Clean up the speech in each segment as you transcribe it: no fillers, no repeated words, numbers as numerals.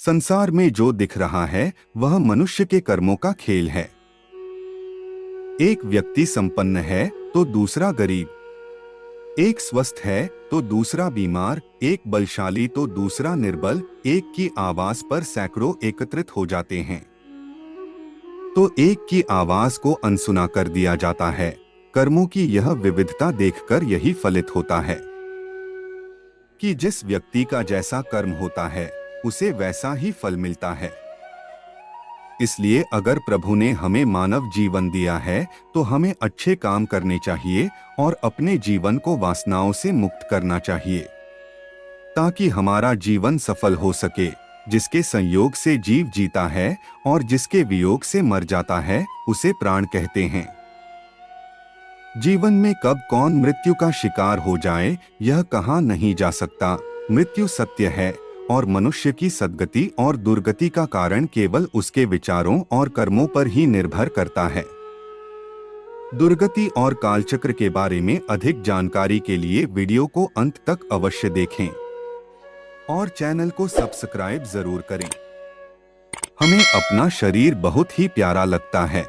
संसार में जो दिख रहा है वह मनुष्य के कर्मों का खेल है। एक व्यक्ति संपन्न है तो दूसरा गरीब, एक स्वस्थ है तो दूसरा बीमार, एक बलशाली तो दूसरा निर्बल, एक की आवाज पर सैकड़ों एकत्रित हो जाते हैं तो एक की आवाज को अनसुना कर दिया जाता है। कर्मों की यह विविधता देखकर यही फलित होता है कि जिस व्यक्ति का जैसा कर्म होता है उसे वैसा ही फल मिलता है। इसलिए अगर प्रभु ने हमें मानव जीवन दिया है तो हमें अच्छे काम करने चाहिए और अपने जीवन को वासनाओं से मुक्त करना चाहिए ताकि हमारा जीवन सफल हो सके। जिसके संयोग से जीव जीता है और जिसके वियोग से मर जाता है उसे प्राण कहते हैं। जीवन में कब कौन मृत्यु का शिकार हो जाए यह कहा नहीं जा सकता। मृत्यु सत्य है और मनुष्य की सद्गति और दुर्गति का कारण केवल उसके विचारों और कर्मों पर ही निर्भर करता है। दुर्गति और कालचक्र के बारे में अधिक जानकारी के लिए वीडियो को अंत तक अवश्य देखें और चैनल को सब्सक्राइब जरूर करें। हमें अपना शरीर बहुत ही प्यारा लगता है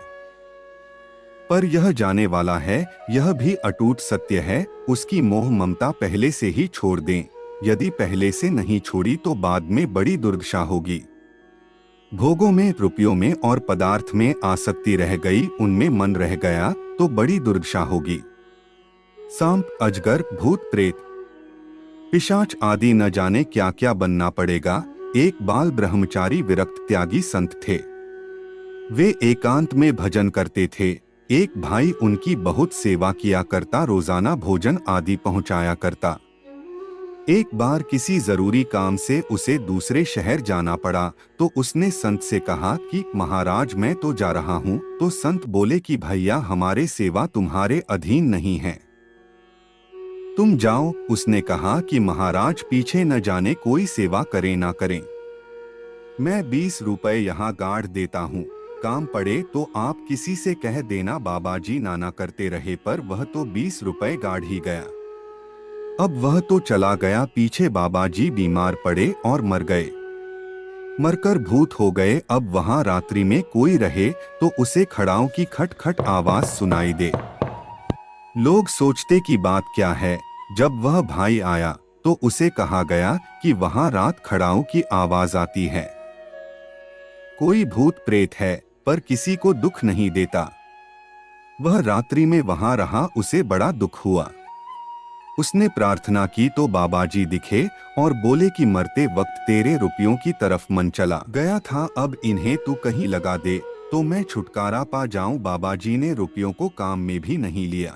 पर यह जाने वाला है, यह भी अटूट सत्य है। उसकी मोह ममता पहले से ही छोड़ दें। यदि पहले से नहीं छोड़ी तो बाद में बड़ी दुर्दशा होगी। भोगों में, रुपयों में और पदार्थ में आसक्ति रह गई, उनमें मन रह गया तो बड़ी दुर्दशा होगी। सांप, अजगर, भूत प्रेत, पिशाच आदि न जाने क्या क्या बनना पड़ेगा। एक बाल ब्रह्मचारी विरक्त त्यागी संत थे। वे एकांत में भजन करते थे। एक भाई उनकी बहुत सेवा किया करता, रोजाना भोजन आदि पहुंचाया करता। एक बार किसी जरूरी काम से उसे दूसरे शहर जाना पड़ा तो उसने संत से कहा कि महाराज मैं तो जा रहा हूँ। तो संत बोले कि भैया हमारे सेवा तुम्हारे अधीन नहीं है, तुम जाओ। उसने कहा कि महाराज पीछे न जाने कोई सेवा करे ना करें, मैं 20 रुपए यहाँ गाड़ देता हूँ, काम पड़े तो आप किसी से कह देना बाबाजी नाना करते रहे। पर वह तो 20 रुपए गाड़ ही गया। अब वह तो चला गया, पीछे बाबाजी बीमार पड़े और मर गए, मरकर भूत हो गए। अब वहां रात्रि में कोई रहे तो उसे खड़ाओं की खट खट आवाज सुनाई दे। लोग सोचते कि बात क्या है। जब वह भाई आया तो उसे कहा गया कि वहां रात खड़ाओं की आवाज आती है, कोई भूत प्रेत है पर किसी को दुख नहीं देता। वह रात्रि में वहां रहा, उसे बड़ा दुख हुआ। उसने प्रार्थना की तो बाबाजी दिखे और बोले कि मरते वक्त तेरे रुपयों की तरफ मन चला गया था, अब इन्हें तू कहीं लगा दे तो मैं छुटकारा पा जाऊं। बाबाजी ने रुपयों को काम में भी नहीं लिया,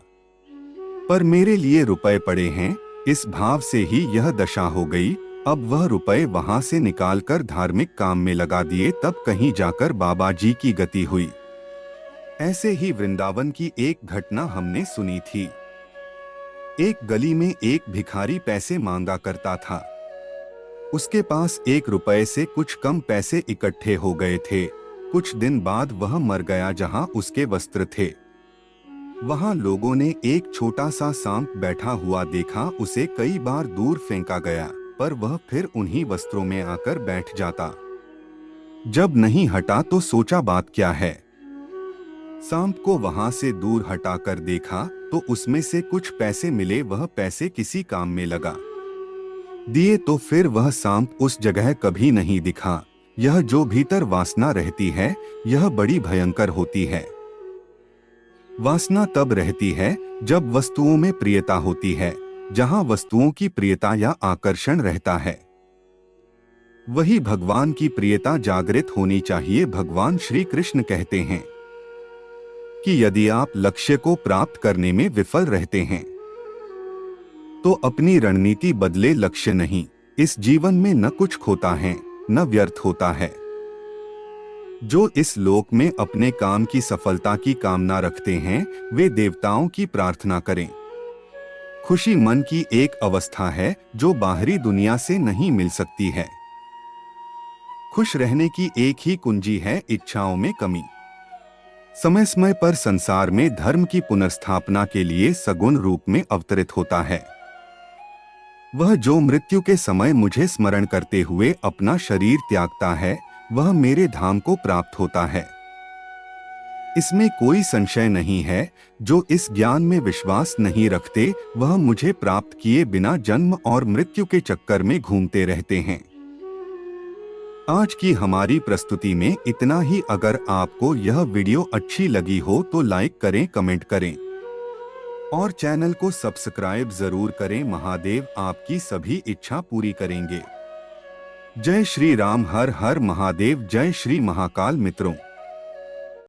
पर मेरे लिए रुपए पड़े हैं, इस भाव से ही यह दशा हो गई। अब वह रुपए वहां से निकालकर धार्मिक काम में लगा दिए, तब कहीं जाकर बाबाजी की गति हुई। ऐसे ही वृंदावन की एक घटना हमने सुनी थी। एक गली में एक भिखारी पैसे मांगा करता था। उसके पास 1 रुपए से कुछ कम पैसे इकट्ठे हो गए थे। कुछ दिन बाद वह मर गया। जहां उसके वस्त्र थे वहां लोगों ने एक छोटा सा सांप बैठा हुआ देखा। उसे कई बार दूर फेंका गया पर वह फिर उन्हीं वस्त्रों में आकर बैठ जाता। जब नहीं हटा तो सोचा बात क्या है। सांप को वहां से दूर हटाकर देखा तो उसमें से कुछ पैसे मिले। वह पैसे किसी काम में लगा दिए तो फिर वह सांप उस जगह कभी नहीं दिखा। यह जो भीतर वासना रहती है यह बड़ी भयंकर होती है। वासना तब रहती है जब वस्तुओं में प्रियता होती है। जहां वस्तुओं की प्रियता या आकर्षण रहता है वही भगवान की प्रियता जागृत होनी चाहिए। भगवान श्री कृष्ण कहते हैं कि यदि आप लक्ष्य को प्राप्त करने में विफल रहते हैं तो अपनी रणनीति बदले, लक्ष्य नहीं। इस जीवन में न कुछ खोता है न व्यर्थ होता है। जो इस लोक में अपने काम की सफलता की कामना रखते हैं वे देवताओं की प्रार्थना करें। खुशी मन की एक अवस्था है जो बाहरी दुनिया से नहीं मिल सकती है। खुश रहने की एक ही कुंजी है, इच्छाओं में कमी। समय समय पर संसार में धर्म की पुनर्स्थापना के लिए सगुण रूप में अवतरित होता है। वह जो मृत्यु के समय मुझे स्मरण करते हुए अपना शरीर त्यागता है, वह मेरे धाम को प्राप्त होता है। इसमें कोई संशय नहीं है। जो इस ज्ञान में विश्वास नहीं रखते, वह मुझे प्राप्त किए बिना जन्म और मृत्यु के चक्कर में घूमते रहते हैं। आज की हमारी प्रस्तुति में इतना ही। अगर आपको यह वीडियो अच्छी लगी हो तो लाइक करें, कमेंट करें और चैनल को सब्सक्राइब जरूर करें। महादेव आपकी सभी इच्छा पूरी करेंगे। जय श्री राम। हर हर महादेव। जय श्री महाकाल। मित्रों,